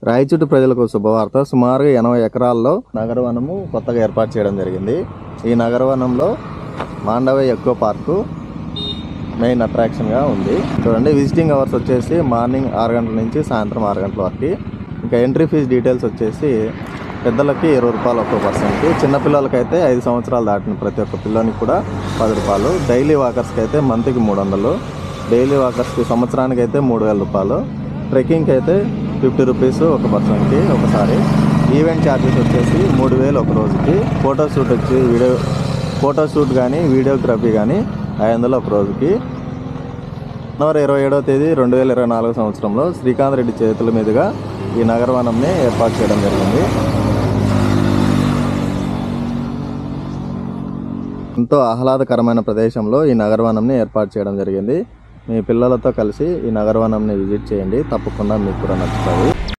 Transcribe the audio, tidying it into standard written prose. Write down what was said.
రాయచోటి ప్రజలకు శుభవార్త. సుమారు 80 ఎకరాల్లో నగరవనము కొత్తగా ఏర్పాటు చేయడం జరిగింది. ఈ నగరవనంలో మాండవయ్య ఎకో పార్కు మెయిన్ అట్రాక్షన్గా ఉంది. చూడండి, విజిటింగ్ అవర్స్ వచ్చేసి మార్నింగ్ 6 గంటల నుంచి సాయంత్రం 6 గంటల వరకు. ఇంకా ఎంట్రీ ఫీజు డీటెయిల్స్ వచ్చేసి పెద్దలకి 20 రూపాయలు ఒక్కో పర్సన్కి, చిన్నపిల్లలకైతే 5 సంవత్సరాలు దాటిన ప్రతి ఒక్క పిల్లోనికి కూడా 10 రూపాయలు, డైలీ వాకర్స్కి అయితే మంత్కి 300, డైలీ వాకర్స్కి సంవత్సరానికి అయితే 3000 రూపాయలు, ట్రెక్కింగ్కి అయితే 50 రూపీస్ ఒక పర్సన్కి ఒకసారి. ఈవెంట్ ఛార్జెస్ వచ్చేసి 3000 ఒక రోజుకి. ఫోటోషూట్ కానీ వీడియోగ్రఫీ కానీ 500 ఒక రోజుకి. జనవరి 27వ తేదీ 2024 సంవత్సరంలో శ్రీకాంత్ రెడ్డి చేతుల మీదుగా ఈ నగరవనంని ఏర్పాటు చేయడం జరిగింది. ఎంతో ఆహ్లాదకరమైన ప్రదేశంలో ఈ నగరవనంని ఏర్పాటు చేయడం జరిగింది. మీ పిల్లలతో కలిసి ఈ నగరవనంని విజిట్ చేయండి, తప్పకుండా మీకు కూడా నచ్చుతుంది.